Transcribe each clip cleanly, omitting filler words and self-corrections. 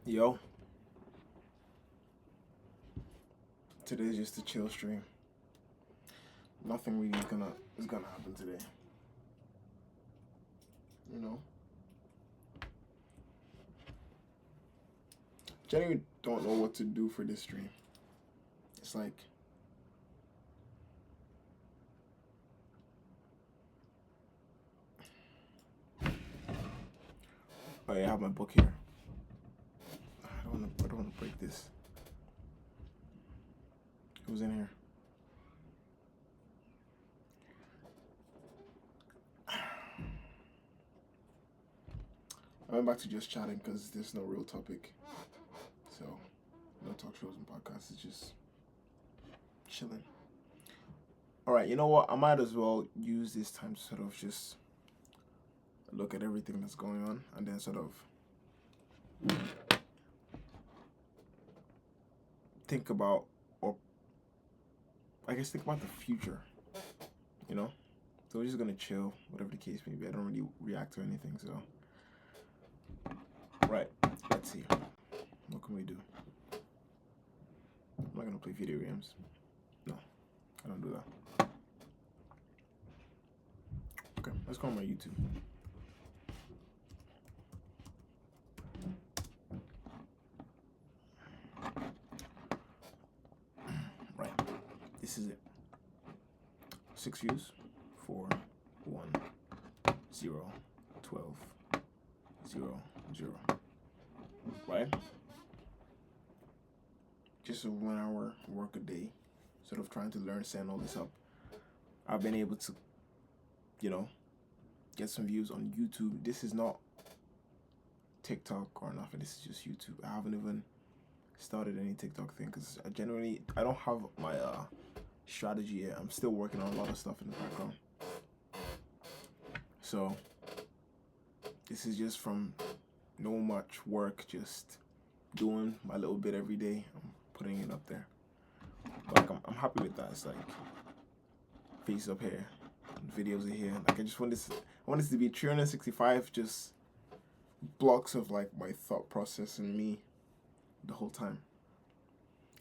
Yo, today's just a chill stream. Nothing really is gonna happen today. You know, genuinely don't know what to do for this stream. It's like oh yeah, I have my book here. I don't wanna break this. Who's in here? I went back to just chatting because there's no real topic. So no talk shows and podcasts. It's just chilling. All right, you know what? I might as well use this time to sort of just look at everything that's going on and then sort of think about, or I guess think about the future, you know? So we're just gonna chill, whatever the case may be. I don't really react to anything, so. Right, let's see. What can we do? I'm not gonna play video games. No, I don't do that. Okay, let's go on my YouTube. Right, this is it. 6 views, 4, 1, 0, 12, 0, 0. Right? Just a 1 hour work a day, sort of trying to learn, setting all this up. I've been able to, get some views on YouTube. This is not TikTok or nothing. This is just YouTube. I haven't even started any TikTok thing because I don't have my strategy yet. I'm still working on a lot of stuff in the background. So this is just from no much work, just doing my little bit every day. I'm putting it up there. Like I'm happy with that. It's like face up here, videos are here. Like I want this to be 365 just blocks of like my thought process and me the whole time.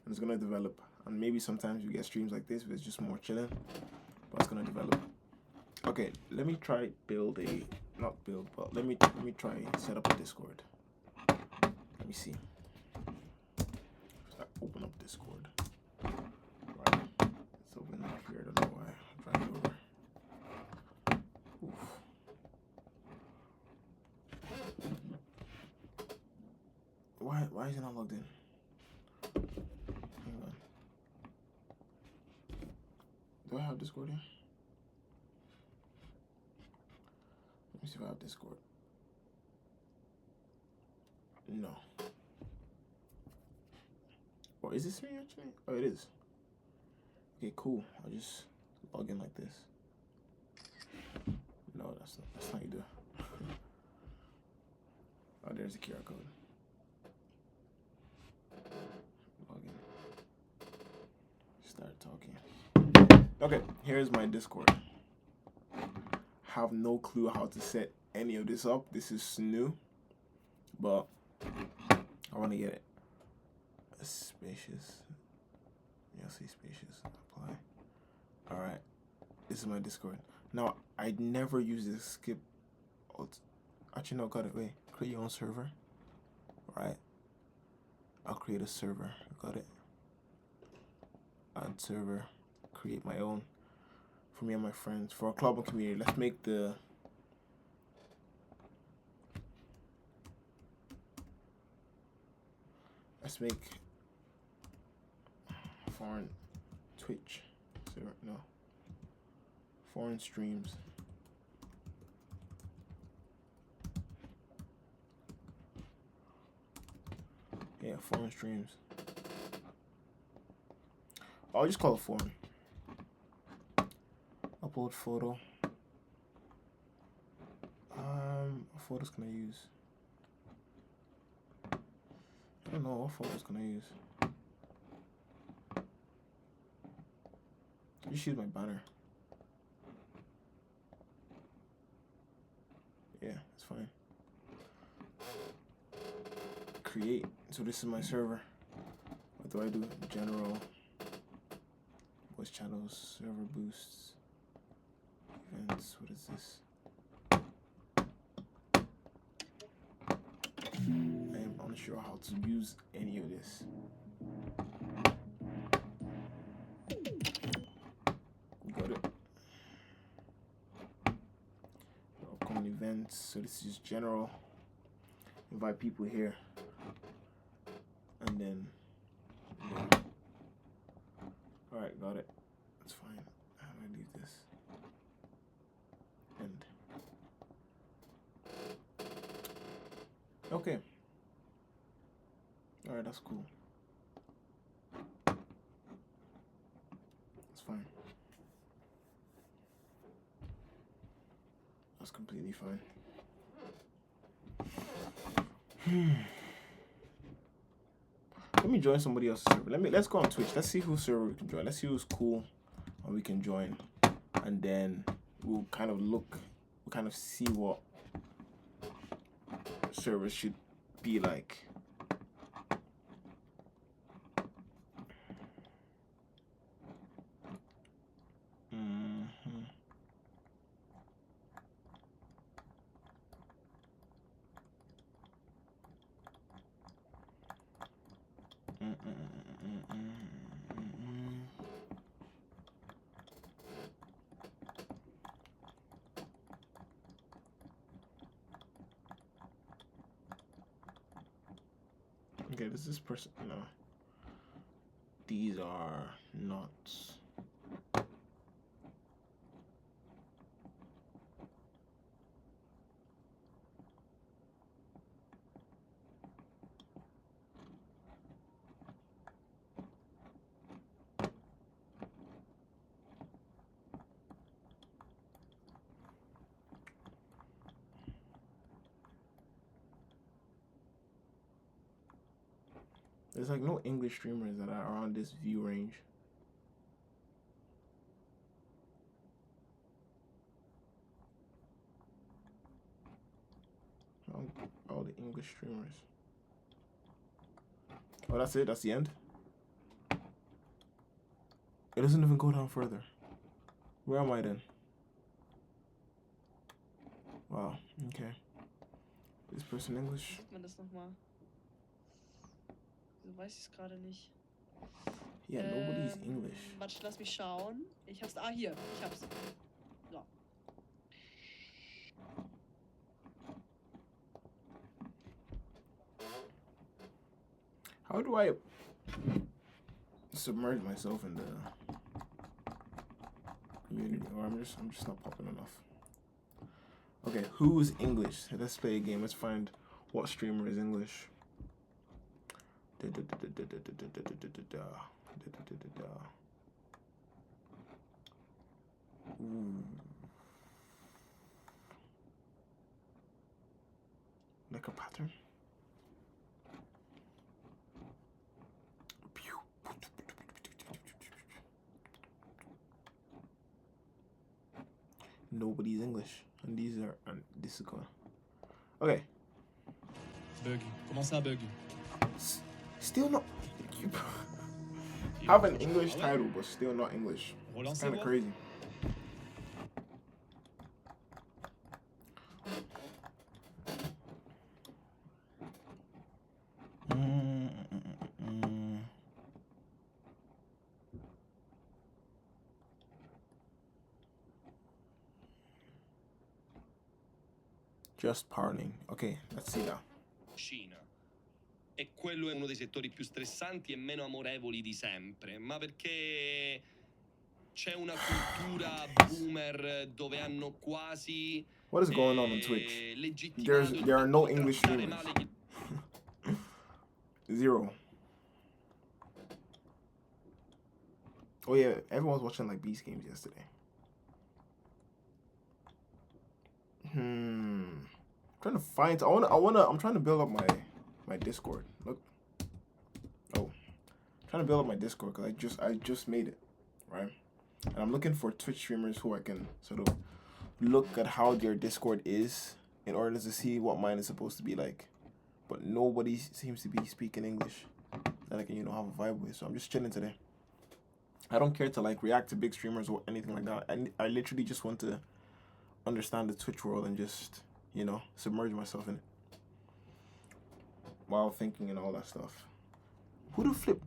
And it's gonna develop. And maybe sometimes you get streams like this where it's just more chilling, but it's gonna develop. Okay, let me try let me try set up a Discord. Let me see. Open up Discord. Right. It's open up here. I don't know why. I'm trying to Oof. Why is it not logged in? Hang on. Do I have Discord here? Let me see if I have Discord. No. Or is this me actually? Oh, it is. Okay, cool. I'll just log in like this. No, that's not how you do it. Oh, there's the QR code. Log in. Start talking. Okay, here's my Discord. Have no clue how to set any of this up. This is new, but I want to get it spacious. Yeah, say spacious. Apply. All right, this is my Discord. Now I never use this skip. Actually, no, got it. Wait, create your own server. All right, I'll create a server. Got it. Add server. Create my own. For me and my friends, for a club and community. Let's make foreign Twitch. No. Foreign streams. Yeah, foreign streams. I'll just call it foreign. Upload photo. What photos can I use? I don't know, what photos can I use? Just use my banner. Yeah, it's fine. Create. So this is my server. What do I do? General, voice channels, server boosts, events. What is this? I am unsure how to use any of this. Got it. Upcoming events. So this is general. Invite people here. And then yeah. Alright, got it. That's fine. How do I leave this? End. Okay. Alright, that's cool. That's fine. That's completely fine. Let me join somebody else's server. Let's go on Twitch. Let's see whose server we can join. Let's see who's cool and we can join. And then we'll kind of see what servers should be like. Okay, does this person? No. These are not. There's like no English streamers that are on this view range. All the English streamers. Oh, that's it? That's the end? It doesn't even go down further. Where am I then? Wow, okay. This person English? Man das nochmal. So weiß ich es gerade nicht. Yeah, nobody's English. Warte, lass mich schauen. Ich hab's. Ah, hier. Ich hab's. So. How do I submerge myself in the community? Or I'm just not popping enough. Okay, who's English? Let's play a game. Let's find what streamer is English. Ooh. Like a pattern. Nobody's English. And these are. And this is gonna. Okay. Bug. Comment ça, bug? Still not. You have an English title, but still not English. It's kind of crazy. Just pardoning. Okay, let's see now. Cina. E quello è uno dei settori più stressanti e meno amorevoli di sempre, ma perché c'è una cultura boomer dove hanno quasi What is going on Twitch? legittimato There are no il English trattare streamers. male chi- Zero. Oh yeah, everyone was watching like Beast games yesterday. Trying to find. I'm trying to build up my Discord. Look. Oh, trying to build up my Discord because I just made it, right? And I'm looking for Twitch streamers who I can sort of look at how their Discord is in order to see what mine is supposed to be like, but nobody seems to be speaking English that I can, have a vibe with. So I'm just chilling today. I don't care to like react to big streamers or anything like that. I literally just want to understand the Twitch world and just, submerge myself in it while thinking and all that stuff. Who the flip?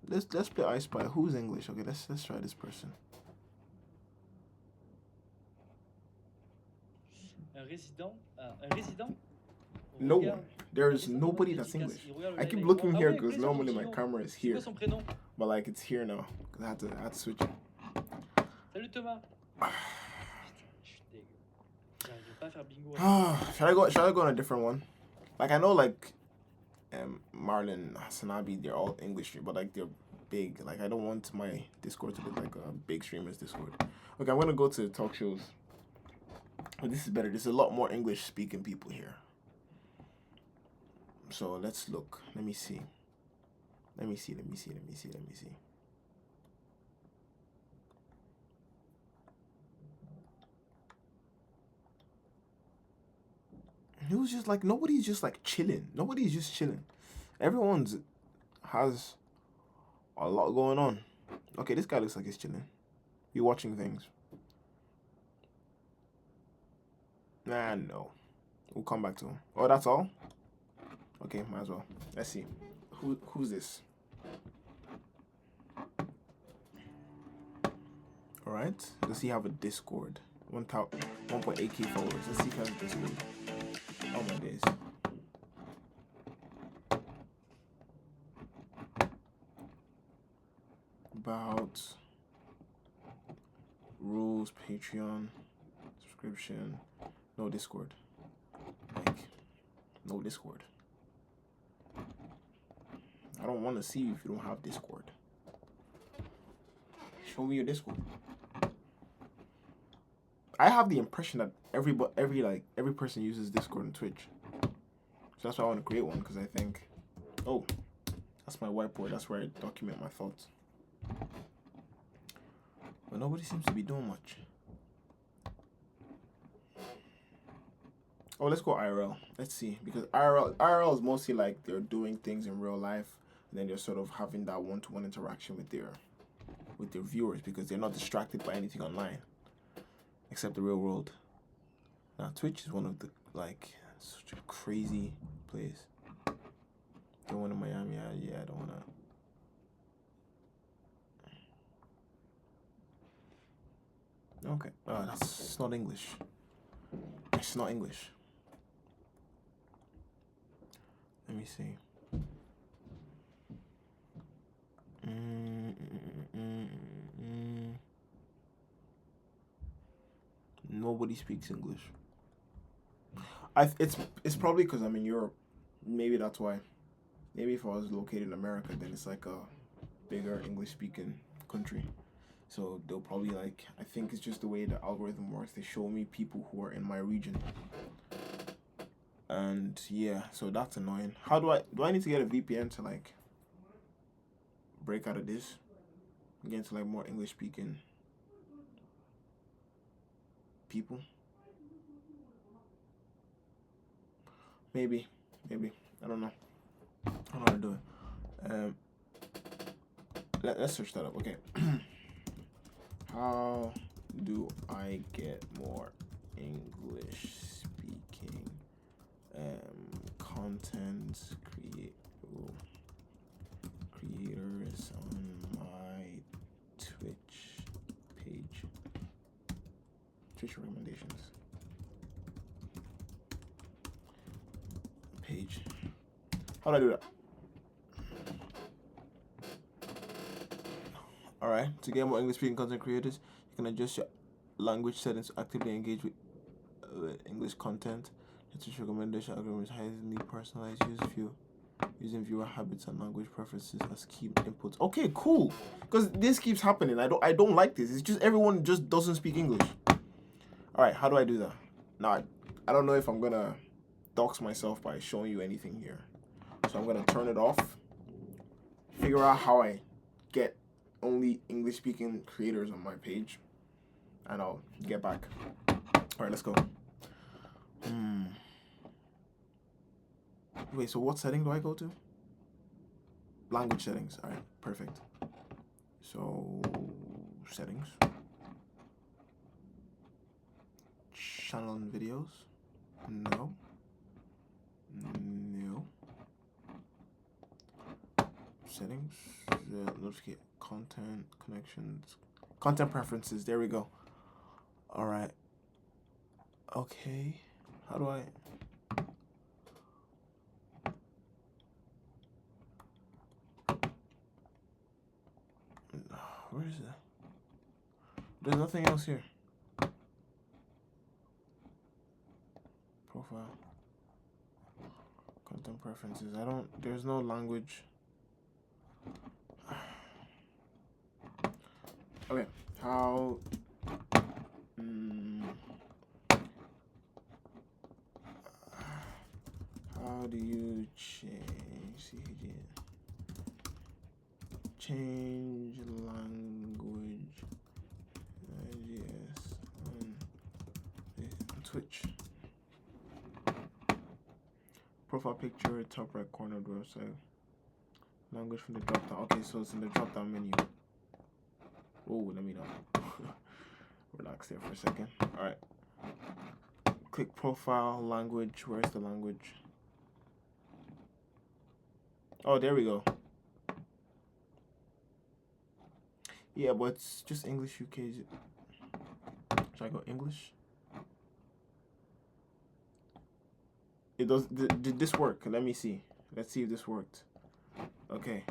Let's play I Spy. Who's English? Okay, let's try this person. Un résident No regarde- one. There is descend nobody devant that's l'éducation. English. Il regarde le I keep live. looking Ah here ouais, because plaisir, normally my Gillon. camera is C'est here, quoi son prénom? but like it's here now because I had to switch it. Salut Thomas. Putain, je suis dégueu. J'arrive pas à faire bingo. Should I go on a different one? Like I know like Marlon, Sanabi, they're all English, but like they're big. Like I don't want my Discord to look like a big streamer's Discord. Okay, I'm gonna go to talk shows. But this is better. There's a lot more English speaking people here. So let's look. Let me see. Who's just like, nobody's just like chilling. Nobody's just chilling. Everyone's has a lot going on. Okay, this guy looks like he's chilling. You're watching things. Nah, no. We'll come back to him. Oh, that's all? Okay, might as well. Let's see. Who's this? Alright. Does he have a Discord? 1.8k followers. Let's see if he has a Discord. Oh my days. About rules, Patreon, subscription, no Discord. Like, no Discord. I don't want to see you if you don't have Discord. Show me your Discord. I have the impression that every person uses Discord and Twitch. So that's why I want to create one, because I think, oh, that's my whiteboard. That's where I document my thoughts. But nobody seems to be doing much. Oh, let's go IRL. Let's see, because IRL is mostly like they're doing things in real life, and then they're sort of having that one-to-one interaction with their viewers, because they're not distracted by anything online, except the real world. Now, Twitch is one of the such a crazy place. The one in Miami, yeah, I don't wanna. Okay, it's not English. It's not English. Let me see. Nobody speaks English. It's probably because I'm in Europe. Maybe that's why. Maybe if I was located in America, then it's like a bigger English-speaking country. So they'll probably I think it's just the way the algorithm works. They show me people who are in my region. And yeah, so that's annoying. How do I need to get a VPN to break out of this? Get into more English speaking people? Maybe. I don't know. I don't know how to do it. Let's search that up. Okay. How do I get more English speaking content creators on my Twitch page? Twitch recommendations page. How do I do that? Alright, to get more English speaking content creators, you can adjust your language settings to actively engage with English content. Your Twitch recommendation algorithm is highly personalized. Using viewer habits and language preferences as key inputs. Okay, cool. Because this keeps happening. I don't like this. It's just everyone just doesn't speak English. Alright, how do I do that? Now, I don't know if I'm gonna dox myself by showing you anything here. So I'm gonna turn it off. Figure out how I get only English speaking creators on my page, and I'll get back. Alright, let's go. Wait, so what setting do I go to? Language settings. All right, perfect. So settings. Channel and videos. No. No. Settings. Notification. Content connections. Content preferences. There we go. All right. Okay. How do I? Where is it? There's nothing else here. Profile. Content preferences. There's no language. Okay. How do you change language? Yes, on Twitch. Profile picture, top right corner of the website. Language from the drop down. Okay, so it's in the drop down menu. Oh, let me know. Relax there for a second. All right. Click profile, language. Where's the language? Oh, there we go. Yeah, but it's just English UK. Should I go English? It does. Did this work? Let me see. Let's see if this worked. Okay.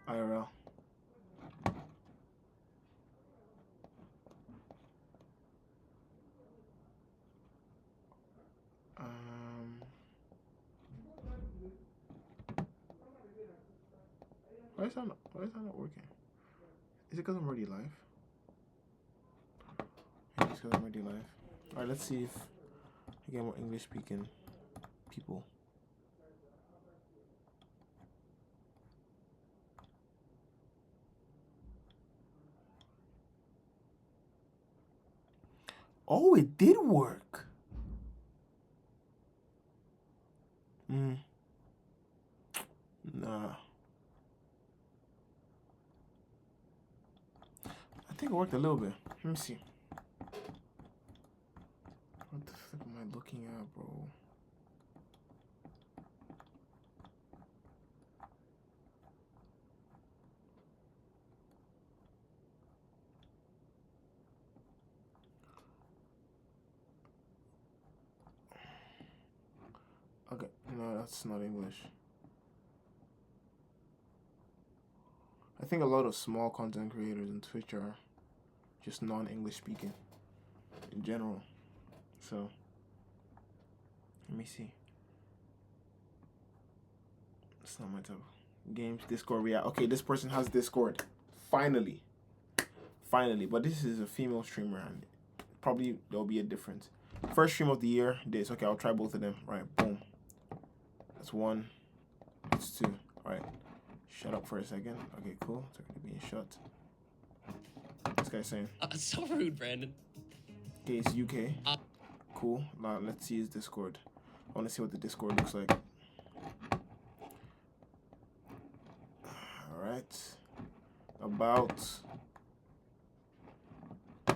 IRL. Why is that not working? Is it because I'm already live? Yeah, it's because I'm already live. Alright, let's see if I get more English speaking people. Oh, it did work. Nah. I think it worked a little bit. Let me see. What the fuck am I looking at, bro? Okay, no, that's not English. I think a lot of small content creators on Twitch are just non-English speaking in general. So, let me see. It's not my type. Games, Discord, yeah. Okay, this person has Discord. Finally. But this is a female streamer and probably there'll be a difference. First stream of the year, this. Okay, I'll try both of them. Right, boom. That's one. That's two. Alright. Shut up for a second. Okay, cool. It's already being shut. This guy's saying. So rude, Brandon. Okay, it's UK. Cool. Now let's see his Discord. I want to see what the Discord looks like. Alright. About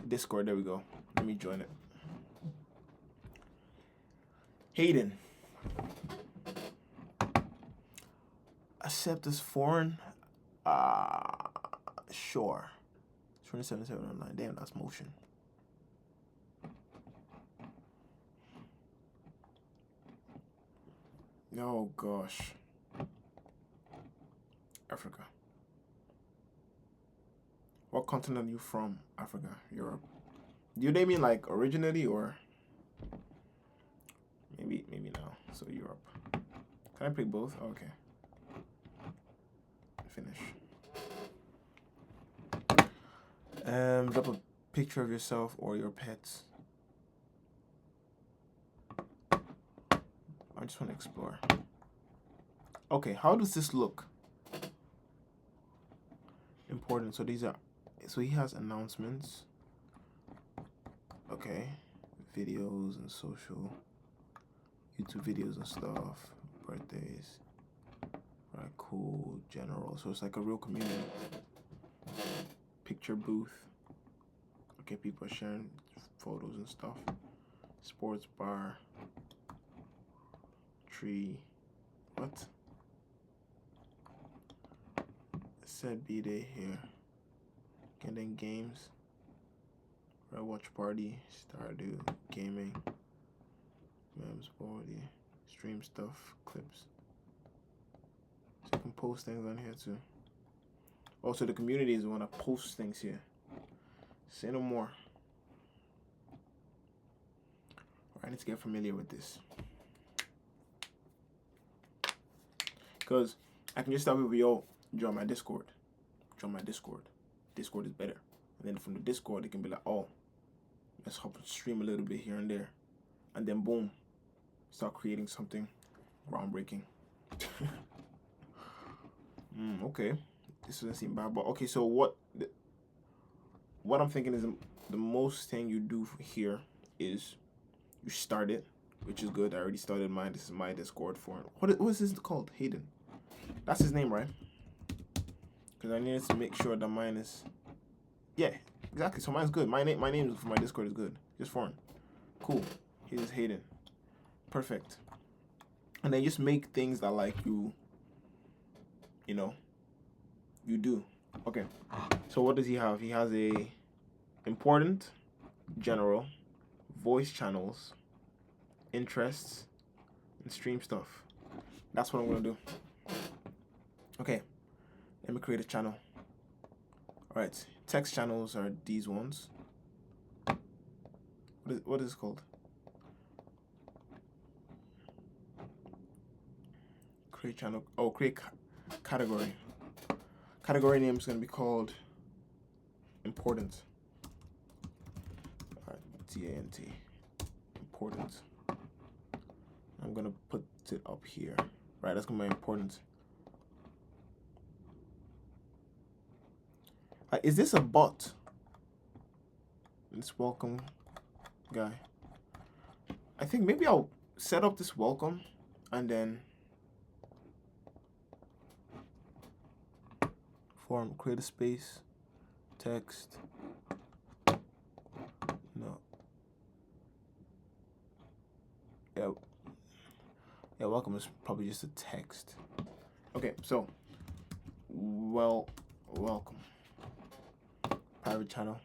Discord. There we go. Let me join it. Hayden. Accept as foreign? Sure. 27.7 online. Damn, that's motion. Oh gosh. Africa. What continent are you from? Africa, Europe. Do they mean like originally or maybe no. So Europe. Can I pick both? Oh, okay. Finish. Drop a picture of yourself or your pets. I just want to explore. Okay, how does this look? Important. So these are. So he has announcements. Okay, videos and social. YouTube videos and stuff, birthdays. Right, cool, general. So it's like a real community. Picture booth. Okay, people are sharing photos and stuff. Sports bar. Tree. What? It said B-Day here. And then games. Right, watch party. Stardew. Gaming. Memes board. Yeah. Stream stuff. Clips. So you can post things on here too. Also, the community is the one that posts things here. Say no more. I need to get familiar with this. Because I can just tell people, yo, join my Discord. Join my Discord. Discord is better. And then from the Discord, they can be like, oh, let's hop and stream a little bit here and there. And then boom, start creating something groundbreaking. Okay. This doesn't seem bad, but okay, so what I'm thinking is the most thing you do here is you start it, which is good. I already started mine. This is my Discord for it. What is this called? Hayden. That's his name, right? Because I needed to make sure that mine is... Yeah, exactly. So mine's good. My name for my Discord is good. Just foreign. Cool. Here's Hayden. Perfect. And then just make things that like you know, you do. Okay. So what does he have? He has a important, general, voice channels, interests, and stream stuff. That's what I'm gonna do. Okay. Let me create a channel. Alright. Text channels are these ones. What is it called? Create channel. Oh, create category. Category name is going to be called important. Alright, TANT. Important. I'm going to put it up here. Right, that's going to be important. Is this a bot? This welcome guy. I think maybe I'll set up this welcome and then form, create a space, text. No. Yeah, welcome is probably just a text. Okay, so welcome. Private channel.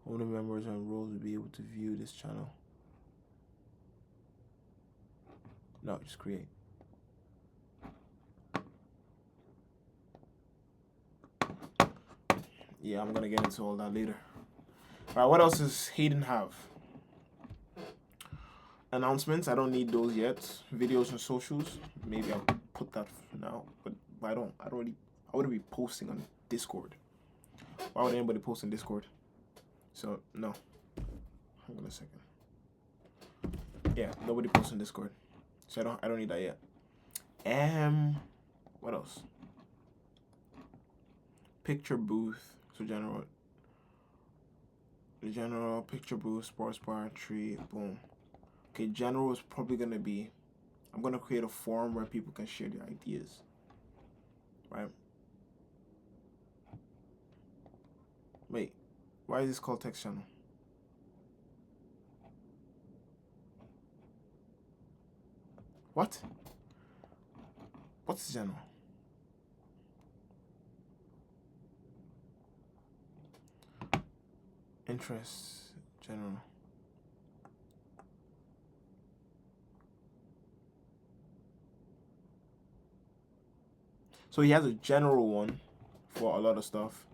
Only members and roles will be able to view this channel. No, just create. Yeah, I'm gonna get into all that later. Alright, what else does Hayden have? Announcements, I don't need those yet. Videos and socials, maybe I'll put that for now. But I wouldn't be posting on Discord. Why would anybody post on Discord? So no. Hang on a second. Yeah, nobody posts on Discord. So I don't need that yet. What else? Picture booth. So general picture booth, sports bar, tree, boom. Okay, general is probably gonna be, I'm gonna create a forum where people can share their ideas. Right? Wait, why is this called text channel? What? What's general? Interests, general. So he has a general one for a lot of stuff.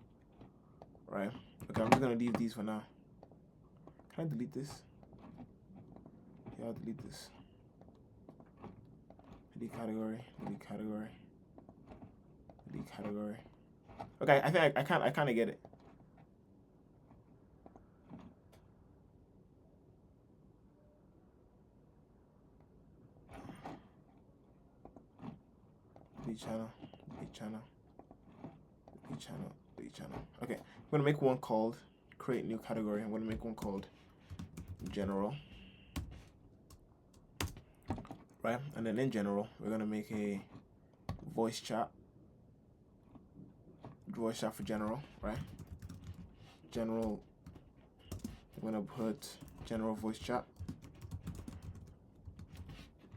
Right? Okay, I'm just gonna leave these for now. Can I delete this? Yeah, I'll delete this. Delete category, delete category, delete category. Okay, I think I kind of get it. Delete channel, delete channel, delete channel, delete channel. Okay, I'm gonna make one called create new category. I'm gonna make one called general. right? And then in general, we're gonna make a voice chat for general, right? General, I'm gonna put general voice chat,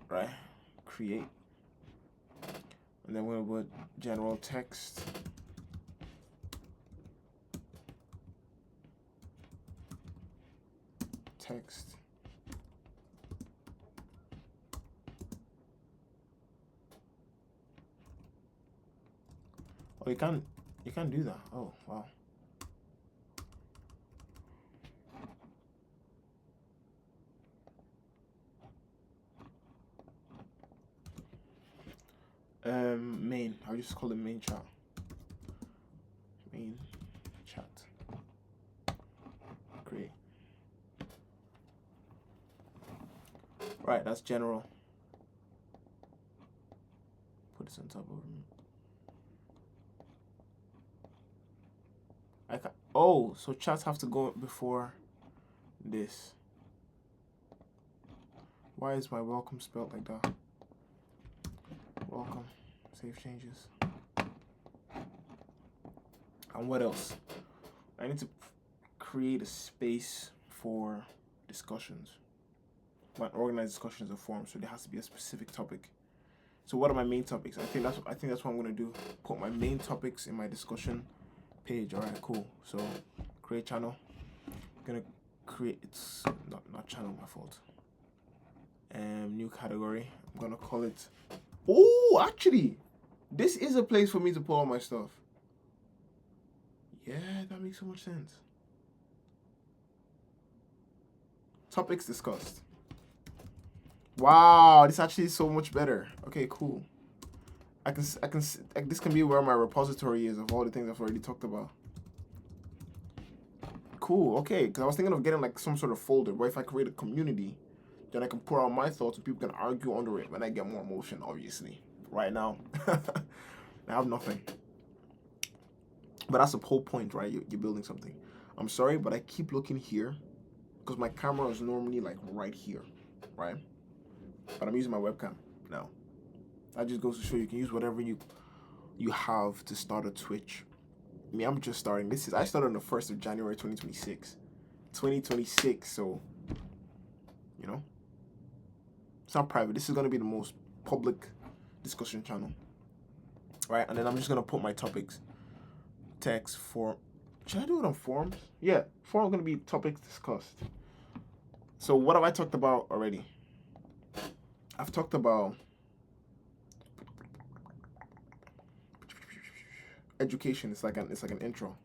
right? Create, and then we're gonna put general text, Oh, you can't do that. Oh, wow. Main. I'll just call it main chat. Main chat. Great. Right, that's general. Put this on top of it. Oh, so chats have to go before this. Why is my welcome spelled like that? Welcome. Save changes. And what else? I need to create a space for discussions. Organized discussions or forums, so there has to be a specific topic. So what are my main topics? I think that's what I'm gonna do. Put my main topics in my discussion page. All right, cool. So create channel. I'm gonna create. It's not channel. My fault. New category. I'm gonna call it. Oh, actually, this is a place for me to put all my stuff. Yeah, that makes so much sense. Topics discussed. Wow, this actually is so much better. Okay, cool. This can be where my repository is of all the things I've already talked about. Cool, okay, because I was thinking of getting like some sort of folder where if I create a community, then I can pour out my thoughts and people can argue under it when I get more emotion, obviously. Right now, I have nothing. But that's the whole point, right? You're building something. I'm sorry, but I keep looking here because my camera is normally like right here, right? But I'm using my webcam now. That just goes to show you can use whatever you have to start a Twitch. I mean, I'm just starting. I started on the 1st of January 2026. 2026, so you know. It's not private. This is gonna be the most public discussion channel. Right? And then I'm just gonna put my topics. Text, form. Should I do it on forums? Yeah, forum are gonna be topics discussed. So what have I talked about already? I've talked about education. It's like an intro.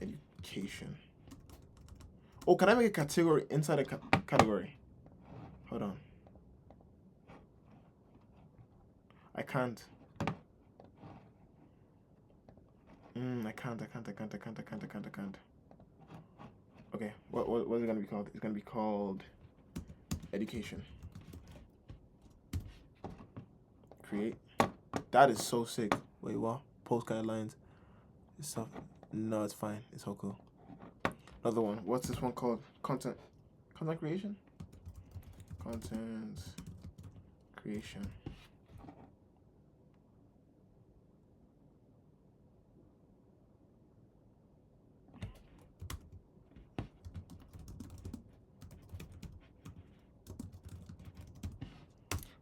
Education. Oh, can I make a category inside a category? Hold on. I can't. I can't. Okay, what is it gonna be called? It's gonna be called education. Create. That is so sick. Wait, what? Post guidelines. It's stuff. No, it's fine. It's all cool. Another one. What's this one called? Content creation? Content creation.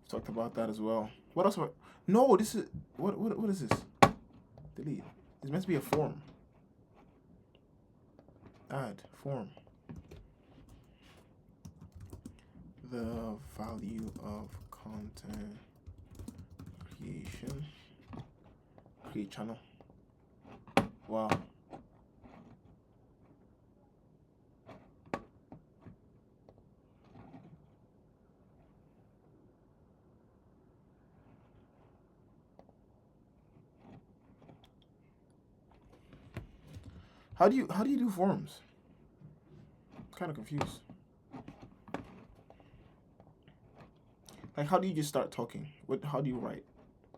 Talked about that as well. What else? No, this is what is this? Delete. It's meant to be a form. Add form. The value of content creation. Create channel. Wow. How do you do forums? I'm kind of confused. Like, how do you just start talking? How do you write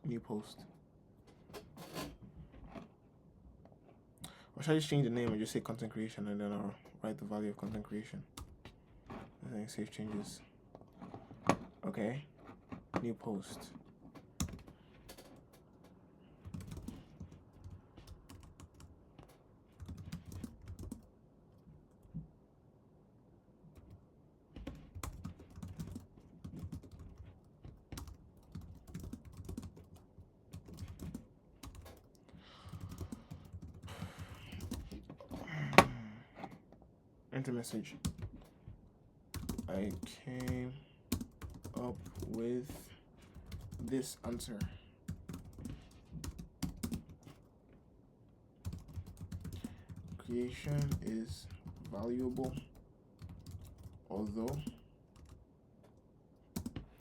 new post? Or should I just change the name and just say content creation and then I'll write the value of content creation? And then save changes. Okay. New post. Enter message. I came up with this answer. Creation is valuable, although,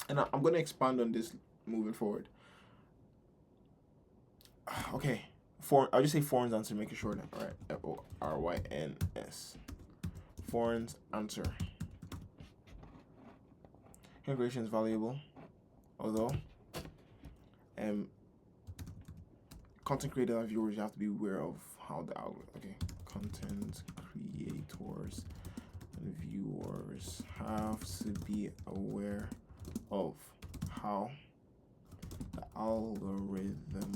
and I'm going to expand on this moving forward. Okay, I'll just say Foreign's answer, make it short. All right, F-O-R-Y-N-S. Foreign's answer. Creation is valuable, although content creators and viewers, you have to be aware of how the algorithm. Okay, content creators and viewers have to be aware of how the algorithm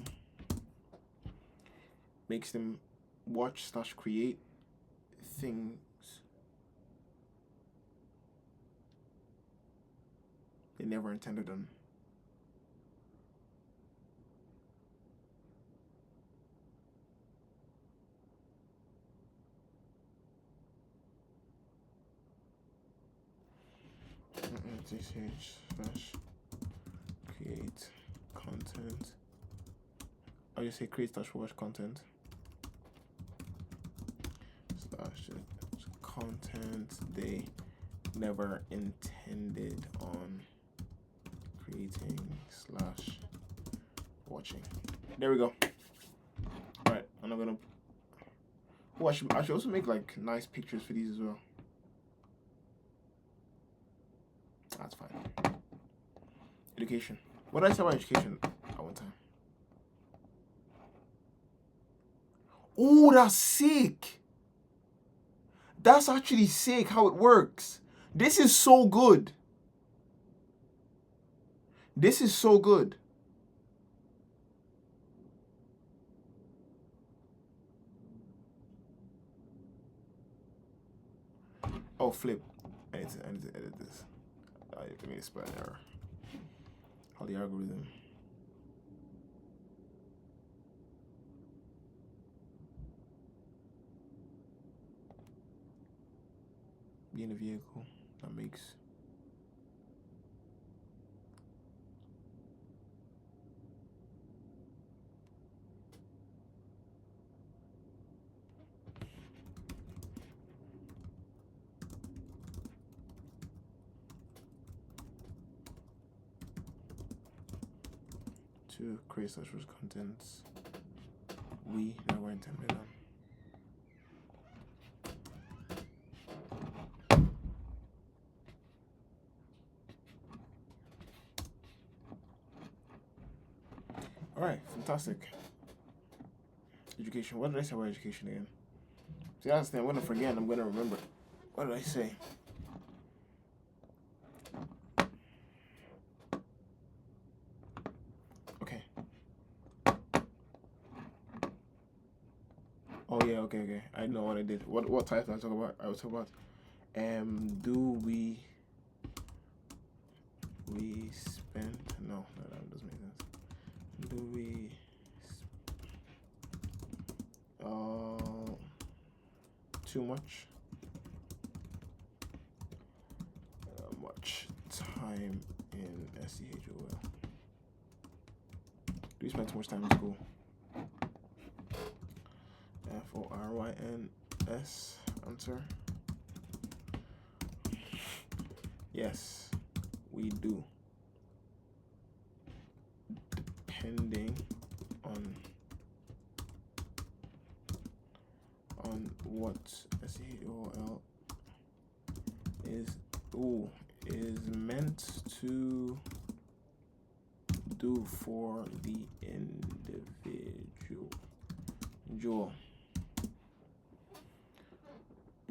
makes them watch/create things they never intended on. Create content. I'll just say create/watch content. Content they never intended on creating/watching. There we go. All right, and I'm gonna. Oh, I should also make like nice pictures for these as well. That's fine. Education. What did I say about education at one time? Oh, that's sick. That's actually sick how it works. This is so good. This is so good. Oh, flip. I need to edit this. I made a spelling error. How the algorithm. Being a vehicle that makes to create such contents we never intended on. All right, fantastic. Education. What did I say about education again? See, that's the thing. I'm gonna forget. I'm gonna remember. What did I say? Okay. Oh yeah. Okay. I know what I did. What type did I talk about? I was talking about. Do we spend? No, that doesn't make sense. Do we too much time in SCHOL? Do we spend too much time in school? FORYNS answer. Yes, we do. Depending on what SCHOL is meant to do for the individual.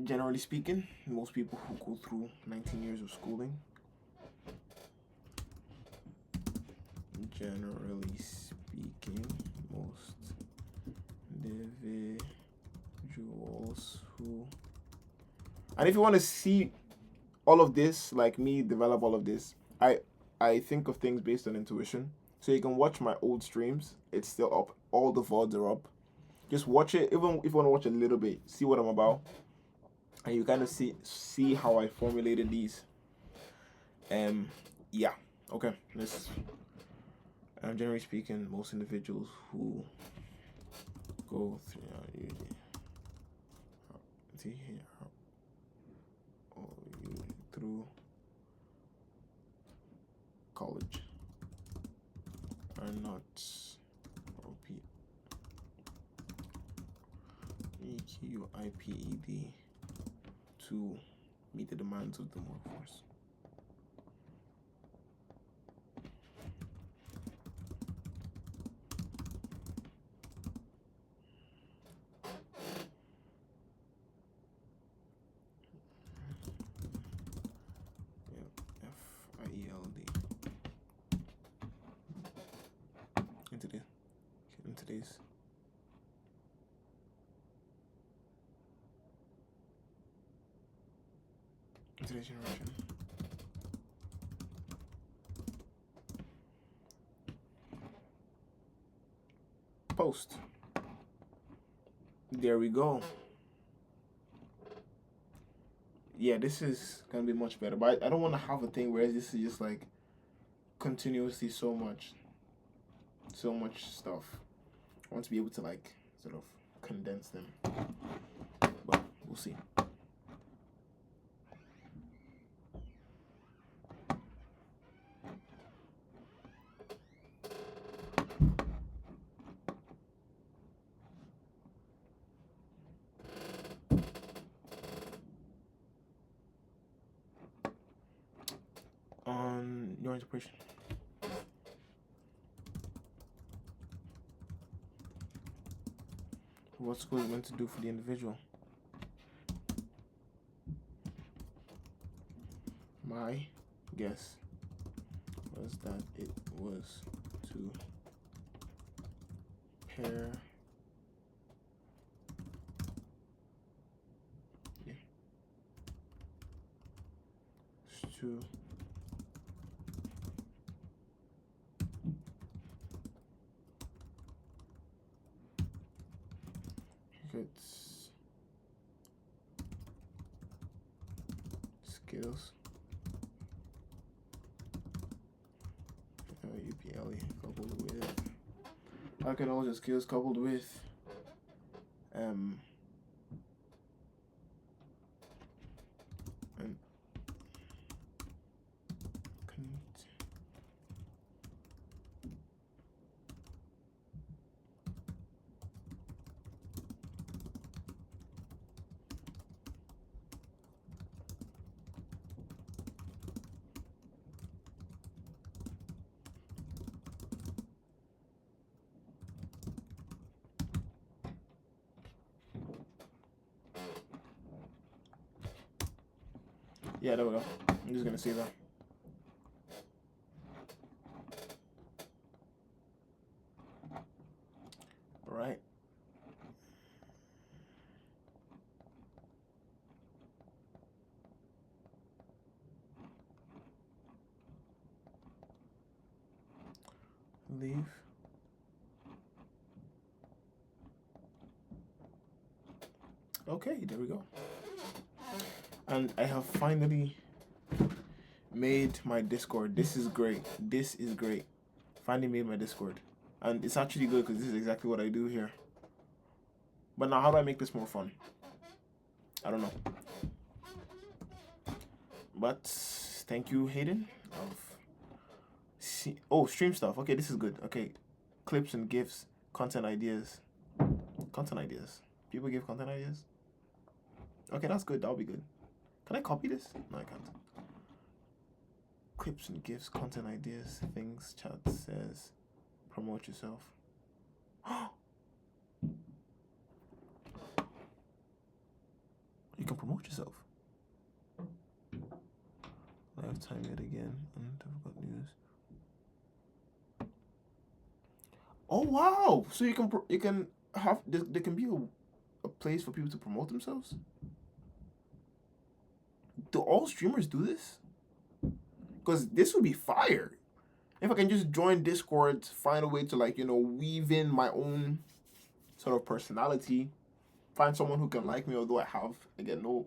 Generally speaking, most people who go through 19 years of schooling generally speaking, most individuals who, and if you want to see all of this, like me develop all of this, I think of things based on intuition. So you can watch my old streams. It's still up. All the VODs are up. Just watch it, even if you want to watch a little bit, see what I'm about, and you kind of see how I formulated these. Yeah. Okay. Let's. Generally speaking, most individuals who go through college are not EQIPED to meet the demands of the workforce. FIELD in today's generation. Post. There we go. Yeah, this is gonna be much better, but I don't want to have a thing where this is just like continuously so much stuff. I want to be able to like sort of condense them, but we'll see. On your interpretation. What school is meant to do for the individual? My guess was that it was to pair to its skills UPLE coupled with archaeology skills coupled with and yeah, there we go. I'm just gonna see that. All right. Leave. Okay, there we go. And I have finally made my Discord. This is great. This is great. Finally made my Discord. And it's actually good because this is exactly what I do here. But now how do I make this more fun? I don't know. But thank you, Hayden. Oh, stream stuff. Okay, this is good. Okay. Clips and GIFs. Content ideas. Content ideas. People give content ideas? Okay, that's good. That'll be good. Can I copy this? No, I can't. Clips and GIFs, content ideas, things, chat says, promote yourself. You can promote yourself. Lifetime yet again. Difficult news. Oh wow! So you can have there can be a place for people to promote themselves. Do all streamers do this? Because this would be fire. If I can just join Discord, find a way to like weave in my own sort of personality, find someone who can like me, although I get no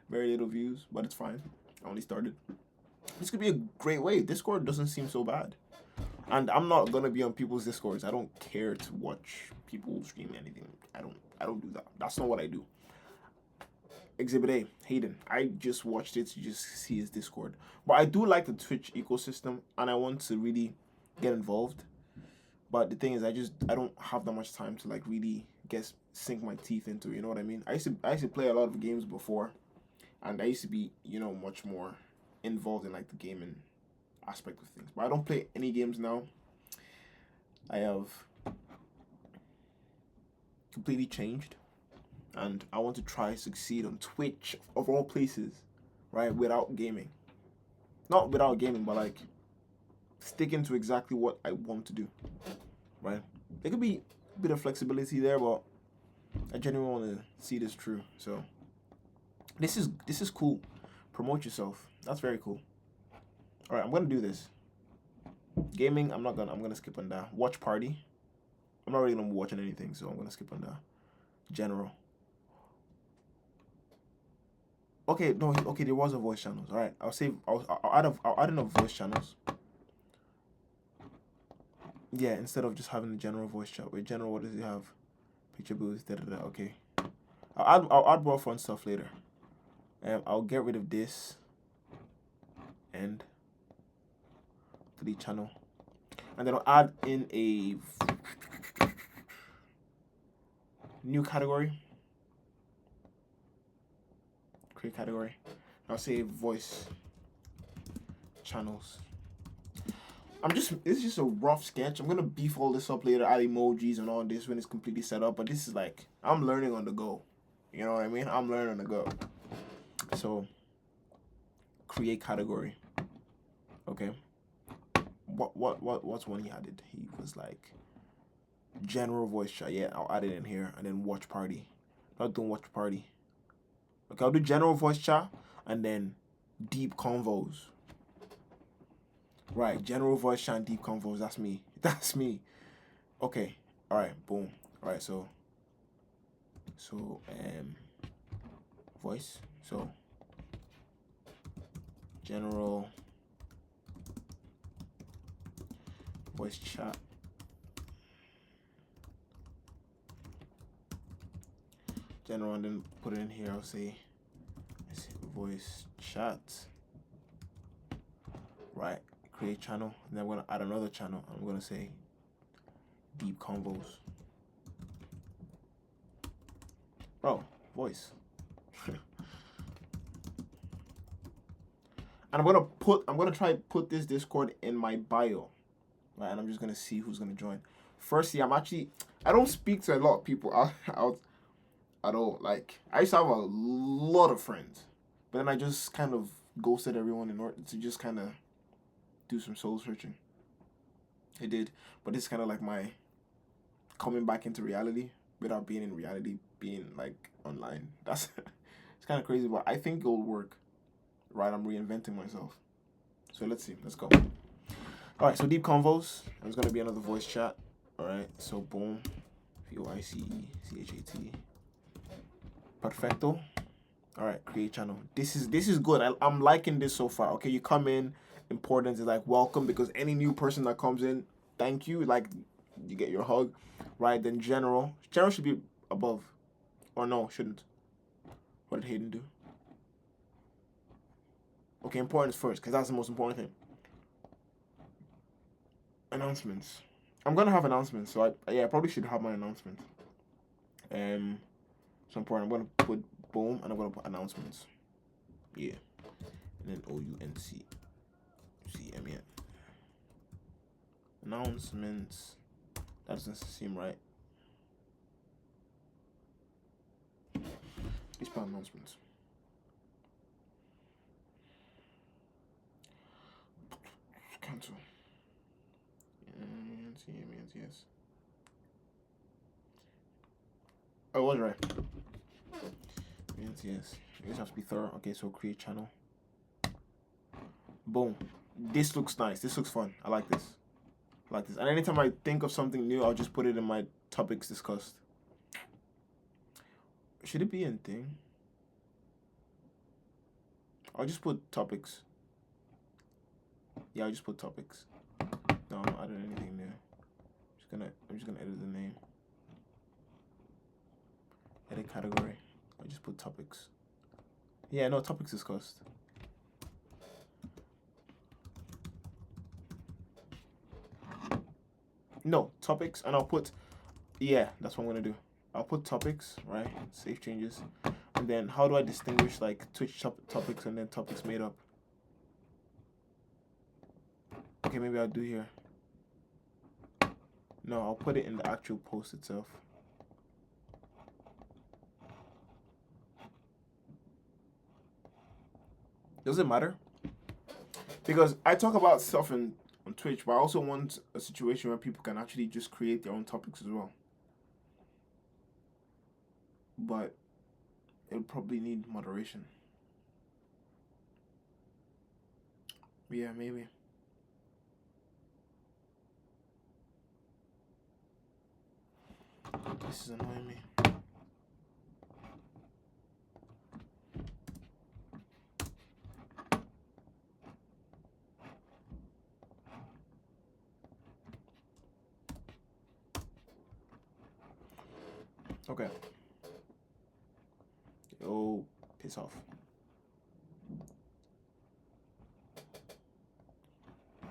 very little views, but it's fine. I only started. This could be a great way. Discord doesn't seem so bad. And I'm not gonna be on people's Discords. I don't care to watch people stream anything. I don't do that. That's not what I do. Exhibit A, Hayden. I just watched it to just see his Discord. But I do like the Twitch ecosystem and I want to really get involved. But the thing is I don't have that much time to like really sink my teeth into it, you know what I mean? I used to play a lot of games before and I used to be, much more involved in like the gaming aspect of things. But I don't play any games now. I have completely changed and I want to try succeed on Twitch of all places, right? Without gaming. Not without gaming, but like sticking to exactly what I want to do, right? There could be a bit of flexibility there, but I genuinely want to see this through. So this is cool. Promote yourself. That's very cool. All right, I'm gonna do this. Gaming, I'm gonna skip on that. Watch party. I'm not really gonna be watching anything, so I'm gonna skip on that. General. Okay, no, okay, there was a voice channels. All right, I'll add in a voice channels. Yeah, instead of just having a general voice chat. Wait, general, what does it have? Picture booths, da da da. Okay, I'll add more fun stuff later. I'll get rid of this and delete channel, and then I'll add in a new category. Create category. I'll say voice channels. It's just a rough sketch. I'm gonna beef all this up later, add emojis and all this when it's completely set up. But this is like I'm learning on the go. You know what I mean? I'm learning on the go. So create category. Okay. What's one he added? He was like general voice chat. Yeah, I'll add it in here and then watch party. Not doing watch party. Okay, I'll do general voice chat and then deep convos. Right, general voice chat and deep convos. That's me. That's me. Okay. All right. Boom. All right. So voice. So general voice chat. General, and then put it in here. I'll say voice chat. Right. Create channel. And then I'm gonna add another channel. I'm gonna say deep convos. Bro, voice. And I'm gonna try put this Discord in my bio. Right, and I'm just gonna see who's gonna join. Firstly, I don't speak to a lot of people out at all. Like I used to have a lot of friends. But then I just kind of ghosted everyone in order to just kind of do some soul searching. I did. But this is kind of like my coming back into reality without being in reality, being like online. It's kind of crazy, but I think it'll work. Right, I'm reinventing myself. So let's see. Let's go. All right, so deep convos. There's going to be another voice chat. All right, so boom. VOICECHAT. Perfecto. All right, create channel. This is good. I'm liking this so far. Okay, you come in, important is like welcome, because any new person that comes in, thank you. Like you get your hug, right? Then general should be above, or no, shouldn't. What did Hayden do? Okay, important is first because that's the most important thing. Announcements. I'm gonna have announcements, so I probably should have my announcements. So important. I'm gonna put boom, and I'm gonna put announcements. Yeah, and then OUNCCMEN. Announcements. That doesn't seem right. Let's put announcements. Cancel. yes. I was right. Yes. You just have to be thorough. Okay, so create channel. Boom. This looks nice. This looks fun. I like this. And anytime I think of something new, I'll just put it in my topics discussed. Should it be in thing? I'll just put topics. Yeah, I'll just put topics. No, I'm not adding anything new. I'm just gonna edit the name. Edit category. I'll just put topics. Yeah, no, topics discussed. No, topics, and I'll put, yeah, that's what I'm gonna do. I'll put topics, right? Save changes. And then how do I distinguish like Twitch topics and then topics made up? Okay, maybe I'll do here. No, I'll put it in the actual post itself. Does it matter? Because I talk about stuff on Twitch, but I also want a situation where people can actually just create their own topics as well. But it'll probably need moderation. Yeah, maybe. This is annoying me. Okay. Oh, piss off.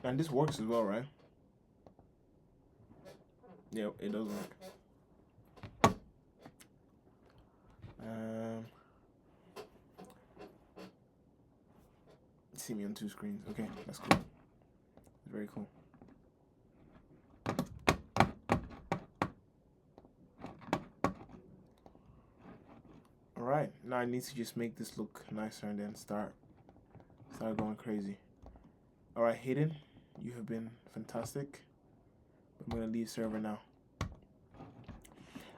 And this works as well, right? Yeah, it does work. See me on 2 screens. Okay, that's cool. Very cool. Alright, now I need to just make this look nicer and then start going crazy. Alright, Hayden, you have been fantastic. I'm gonna leave server now.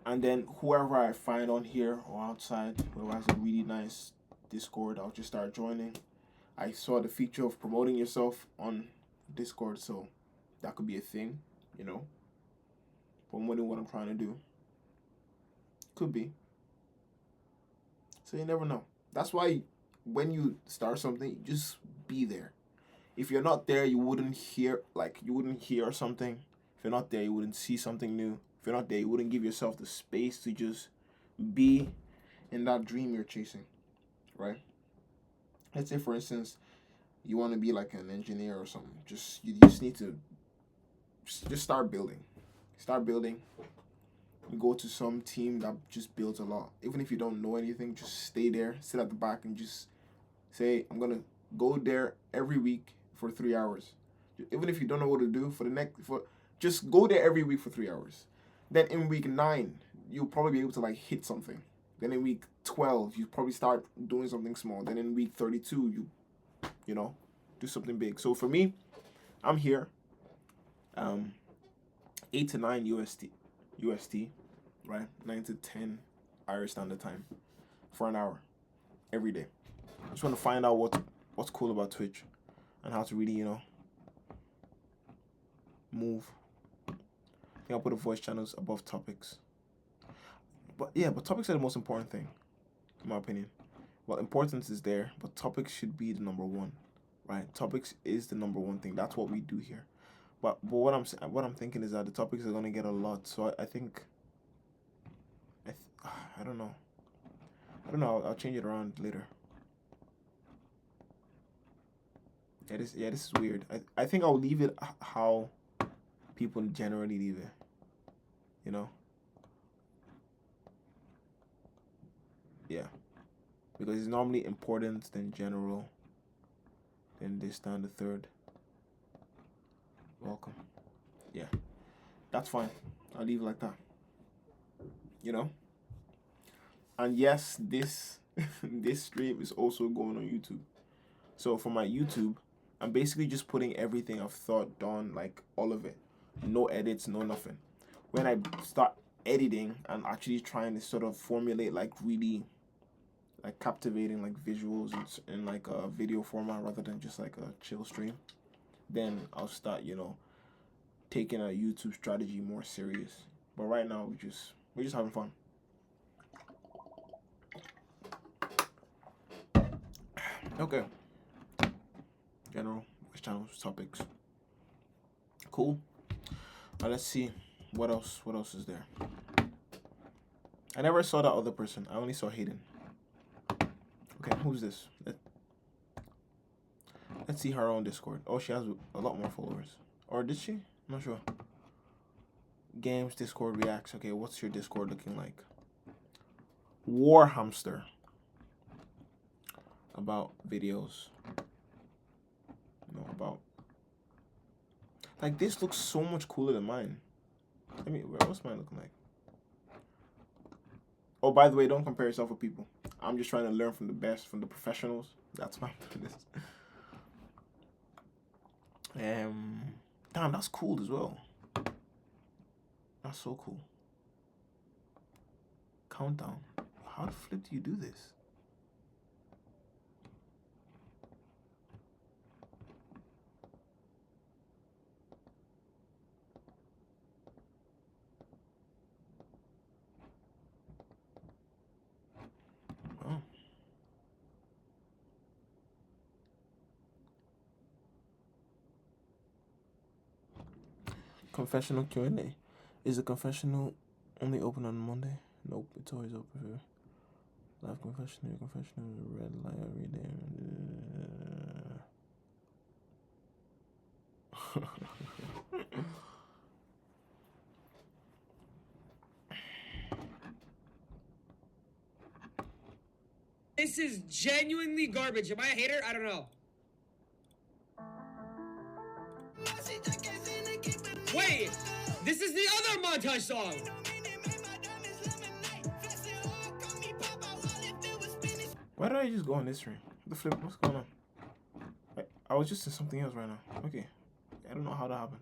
And then whoever I find on here or outside, whoever has a really nice Discord, I'll just start joining. I saw the feature of promoting yourself on Discord, so that could be a thing, you know. Promoting what I'm trying to do. Could be. So you never know. That's why when you start something, just be there. If you're not there, you wouldn't hear something. If you're not there, you wouldn't see something new. If you're not there, you wouldn't give yourself the space to just be in that dream you're chasing, right? Let's say, for instance, you want to be like an engineer or something. You just need to just start building. Start building. You go to some team that just builds a lot. Even if you don't know anything, just stay there, sit at the back, and just say, I'm gonna go there every week for 3 hours. Even if you don't know what to do just go there every week for 3 hours. Then in week 9, you'll probably be able to like hit something. Then in week 12, you probably start doing something small. Then in week 32, you know, do something big. So for me, I'm here. 8 to 9 UST, right? 9 to 10 Irish Standard Time for an hour every day. I just want to find out what's cool about Twitch and how to really, you know, move. I think I'll put the voice channels above topics. But yeah, but topics are the most important thing, in my opinion. Well, importance is there, but topics should be the number one, right? Topics is the number one thing. That's what we do here. But what I'm thinking is that the topics are gonna get a lot. So I think I don't know. I'll change it around later. This is weird. I think I'll leave it how people generally leave it. You know. Yeah. Because it's normally important, then general, then this down the third. Welcome. Yeah. That's fine. I'll leave it like that. You know? And yes, this this stream is also going on YouTube. So for my YouTube, I'm basically just putting everything I've thought, done, like all of it. no edits, no nothing. When I start editing and actually trying to sort of formulate like really like captivating like visuals in like a video format rather than just like a chill stream, then I'll start, you know, taking a YouTube strategy more serious. But right now we're just having fun. Okay. General West channels topics. Cool. Now let's see what else is there. I never saw that other person. I only saw Hayden. Okay, who's this? Let's see her on Discord. Oh, she has a lot more followers. Or did she? I'm not sure. Games, Discord, reacts. Okay, what's your Discord looking like? War Hamster. About videos. You know, about... Like, this looks so much cooler than mine. I mean, what's mine looking like? Oh, by the way, don't compare yourself with people. I'm just trying to learn from the best, from the professionals. That's why I'm doing this. Damn, that's cool as well. That's so cool. Countdown. How the flip do you do this? Oh. Confessional Q&A. Is the confessional only open on Monday? Nope, it's always open here. Live confessional, red light every day. This is genuinely garbage. Am I a hater? I don't know. Wait, this is the other montage song. Why did I just go on this stream? The flip, what's going on? I was just in something else right now. Okay. I don't know how that happened.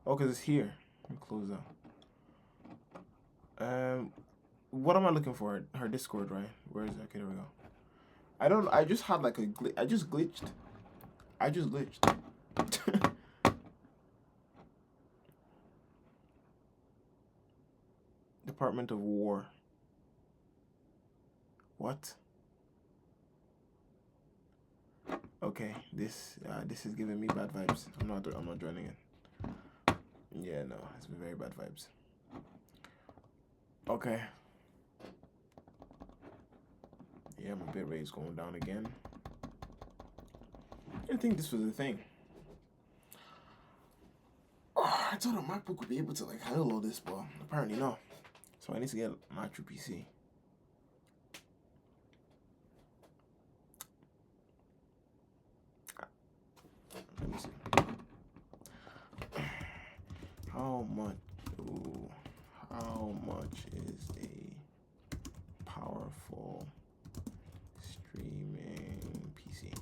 Oh, because it's here. Let me close that. What am I looking for? Her Discord, right? Where is it? Okay, there we go. I just had like a glitch. I just glitched. Department of War. What? Okay, this is giving me bad vibes. I'm not joining it. Yeah, no, it's been very bad vibes. Okay. Yeah, my bitrate is going down again. I didn't think this was a thing. Oh, I thought a MacBook would be able to like handle all this, but apparently no. So I need to get my true PC. Let me see. How much is a powerful streaming PC?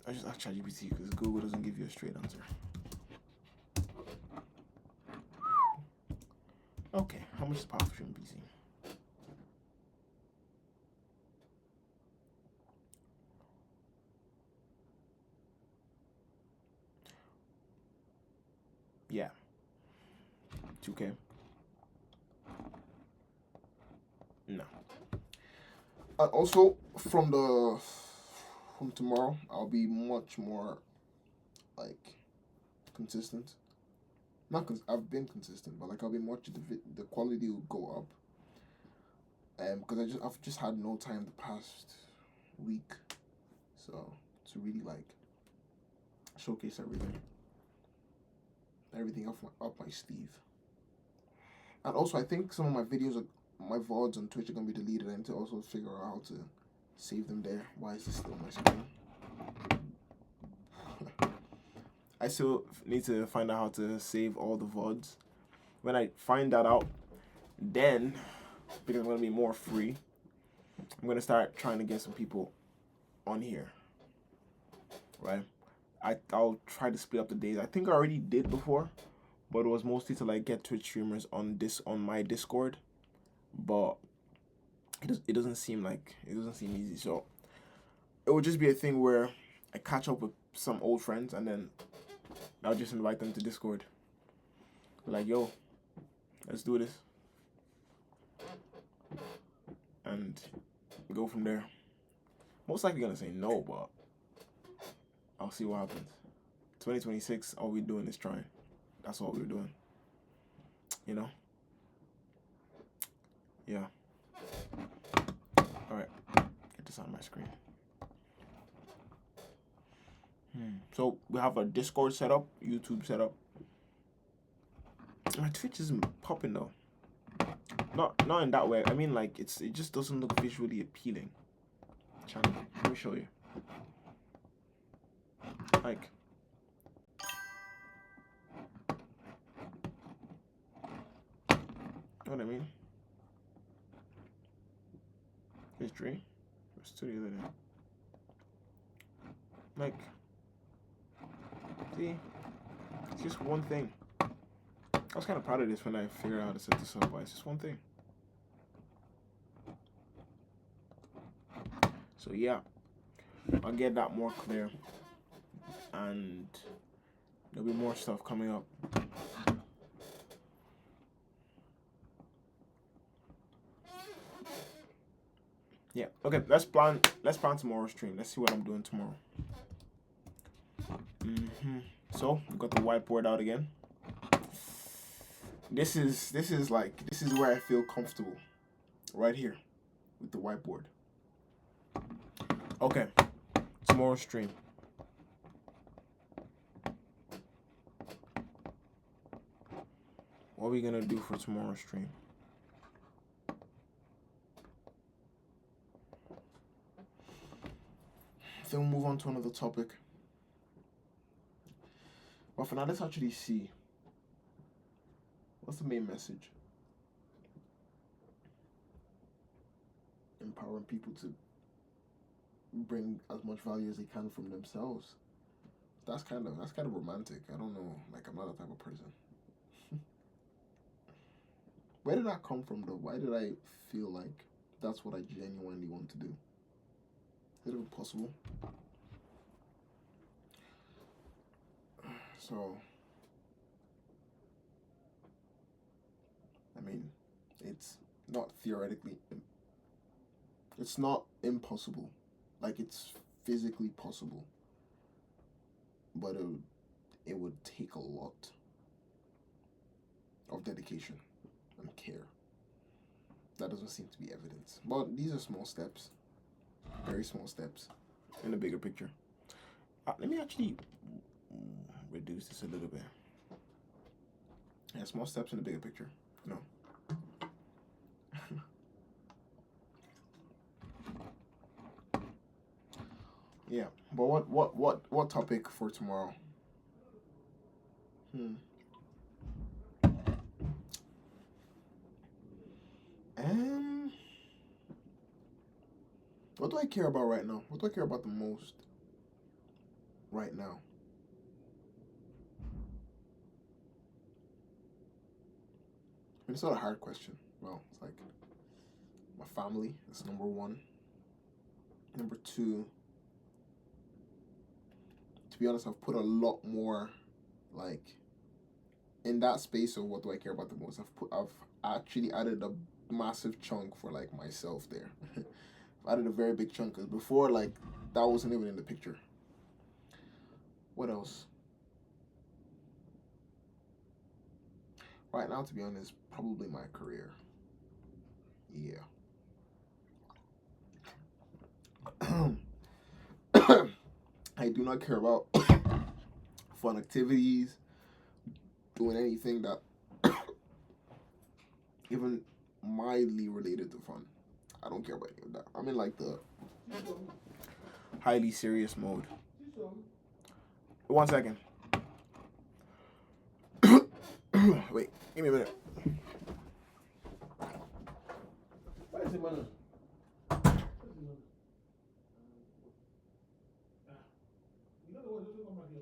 I just asked ChatGPT because Google doesn't give you a straight answer. Okay, how much is a powerful streaming PC? Yeah. 2K. No. Also, from tomorrow, I'll be much more like consistent. Not because I've been consistent, but like I'll be the quality will go up. Because I've just had no time the past week, so to really like showcase everything up my sleeve. And also, I think some of my videos, my VODs on Twitch are gonna be deleted. I need to also figure out how to save them there. Why is this still on my screen? I still need to find out how to save all the VODs. When I find that out, then, because I'm gonna be more free, I'm gonna start trying to get some people on here, right? I'll try to split up the days. I think I already did before, but it was mostly to like get Twitch streamers on my Discord. But it doesn't seem easy. So it would just be a thing where I catch up with some old friends and then I'll just invite them to Discord. Like, yo, let's do this. And go from there. Most likely gonna say no, but I'll see what happens. 2026, all we're doing is trying. That's all we're doing. You know? Yeah. Alright. Get this on my screen. So we have a Discord set up, YouTube set up. My Twitch isn't popping though. Not in that way. I mean, like, it just doesn't look visually appealing. Channel. Let me show you. Like, know what I mean? History. Let's do the other day. Like, see, it's just one thing. I was kind of proud of this when I figured out how to set this up, but it's just one thing. So yeah, I'll get that more clear, and there'll be more stuff coming up. Yeah. Okay. Let's plan tomorrow's stream. Let's see what I'm doing tomorrow. So we got the whiteboard out again. This is where I feel comfortable, right here, with the whiteboard. Okay. Tomorrow's stream. What are we gonna do for tomorrow's stream? Then we'll move on to another topic. But for now, let's actually see. What's the main message? Empowering people to bring as much value as they can from themselves. That's kind of romantic. I don't know. Like, I'm not that type of person. Where did that come from though? Why did I feel like that's what I genuinely want to do? Is it possible? So, I mean, it's not theoretically, it's not impossible. Like, it's physically possible. But it would take a lot of dedication and care. That doesn't seem to be evidence. But these are small steps. Very small steps in the bigger picture. Let me actually reduce this a little bit. Yeah, small steps in the bigger picture. No. Yeah, but what topic for tomorrow? What do I care about right now? What do I care about the most right now? I mean, it's not a hard question. Well, it's like my family is number one. Number two, to be honest, I've put a lot more, like, in that space of what do I care about the most. I've actually added a massive chunk for, like, myself there. I've added a very big chunk, because before, like, that wasn't even in the picture. What else? Right now, to be honest, probably my career. Yeah. I do not care about fun activities, doing anything that even mildly related to fun. I don't care about any of that. I'm in, like, the highly serious mode. 1 second. Wait, give me a minute. What is it, man? You know the one who come back here.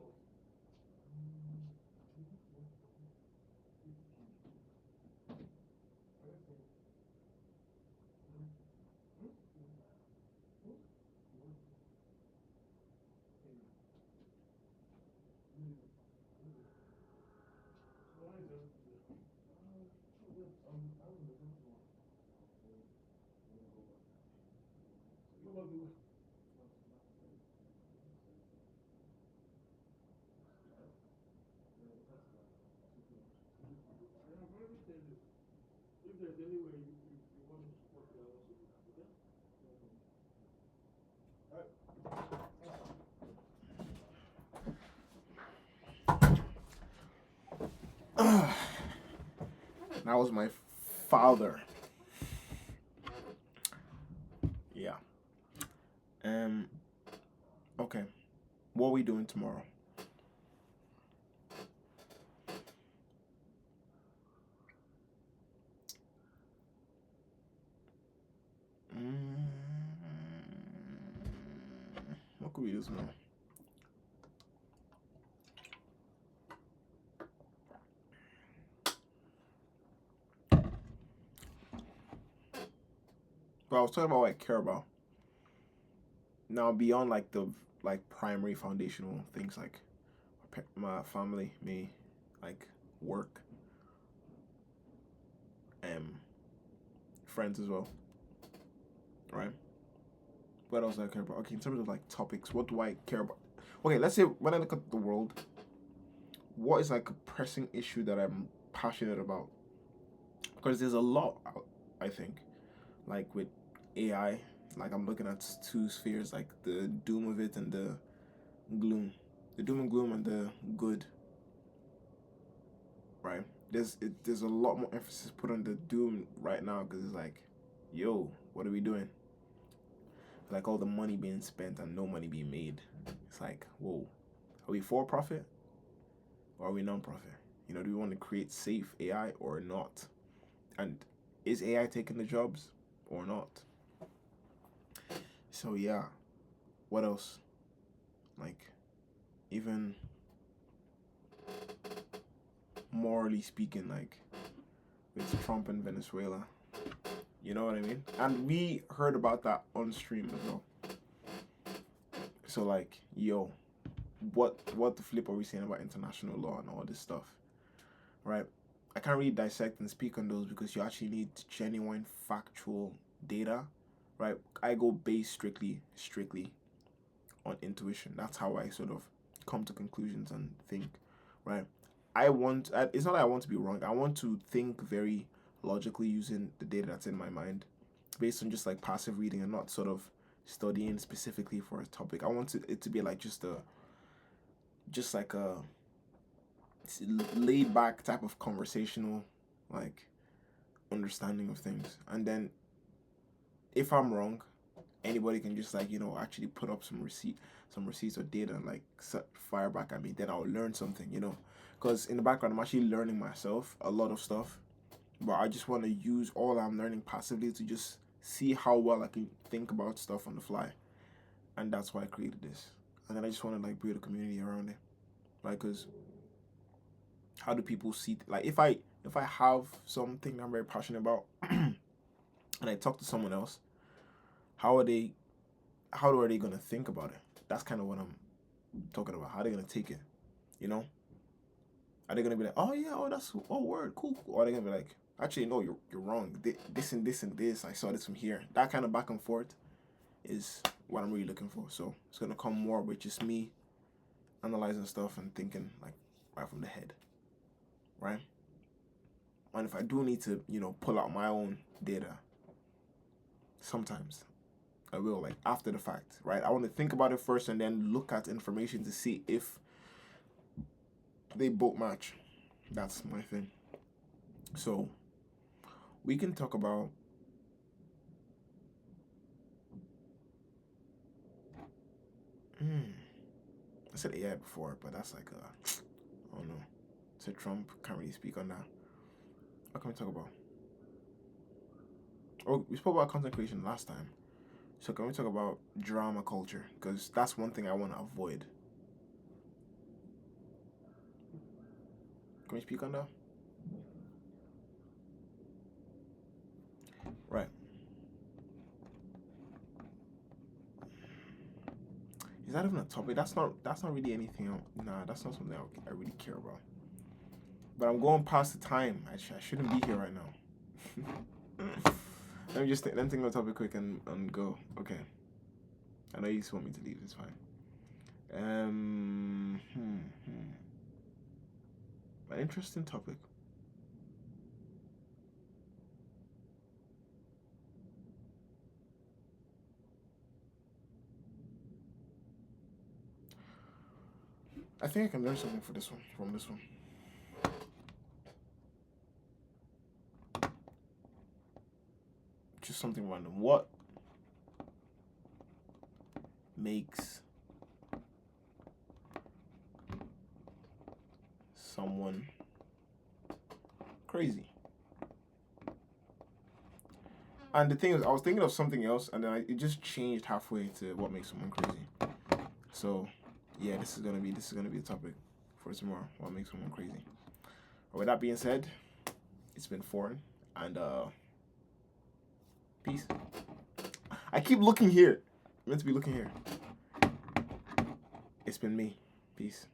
That was my father. Yeah. Okay. What are we doing tomorrow? What could we do tomorrow? But I was talking about what I care about. Now beyond like the primary foundational things like my family, me, like work, friends as well. Right? What else do I care about? Okay, in terms of like topics, what do I care about? Okay, let's say when I look at the world, what is like a pressing issue that I'm passionate about? Because there's a lot, I think, like with AI, like I'm looking at two spheres, like the doom of it and the gloom, the doom and gloom and the good. Right? There's a lot more emphasis put on the doom right now because it's like, yo, what are we doing? Like all the money being spent and no money being made. It's like, whoa, are we for profit or are we non-profit? You know, do we want to create safe AI or not? And is AI taking the jobs or not? So yeah, what else? Like, even morally speaking, like with Trump and Venezuela, you know what I mean? And we heard about that on stream as well. So like, yo, what the flip are we saying about international law and all this stuff, right? I can't really dissect and speak on those because you actually need genuine factual data, right? I go based strictly on intuition. That's how I sort of come to conclusions and think, right? It's not that I want to be wrong. I want to think very logically using the data that's in my mind based on just like passive reading and not sort of studying specifically for a topic. I want it to be like just like a laid back type of conversational like understanding of things. And then if I'm wrong, anybody can just like, you know, actually put up some receipts or data and like fire back at me. Then I'll learn something, you know, because in the background I'm actually learning myself a lot of stuff, but I just want to use all I'm learning passively to just see how well I can think about stuff on the fly. And that's why I created this. And then I just want to like build a community around it, like, because how do people see like if I have something that I'm very passionate about and I talk to someone else, how are they gonna think about it? That's kind of what I'm talking about. How are they gonna take it? You know? Are they gonna be like, oh yeah, word, cool. Or are they gonna be like, actually no, you're wrong. This and this and this. I saw this from here. That kind of back and forth is what I'm really looking for. So it's gonna come more with just me analyzing stuff and thinking like right from the head. Right? And if I do need to, you know, pull out my own data, sometimes I will, like after the fact, right? I want to think about it first and then look at information to see if they both match. That's my thing. So we can talk about I said AI before, but that's like I don't know. Said Trump, can't really speak on that. What can we talk about? Oh, we spoke about content creation last time. So can we talk about drama culture? Because that's one thing I want to avoid. Can we speak on that? Right. Is that even a topic? That's not really anything. Nah, that's not something I really care about. But I'm going past the time. I shouldn't be here right now. Let me think of a topic quick and go. Okay. I know you just want me to leave. It's fine. An interesting topic. I think I can learn something from this one. Just something random. What makes someone crazy? And the thing is, I was thinking of something else, and then it just changed halfway to what makes someone crazy. So, yeah, this is gonna be the topic for tomorrow. What makes someone crazy? But with that being said, it's been foreign, and peace. I keep looking here. I'm meant to be looking here. It's been me. Peace.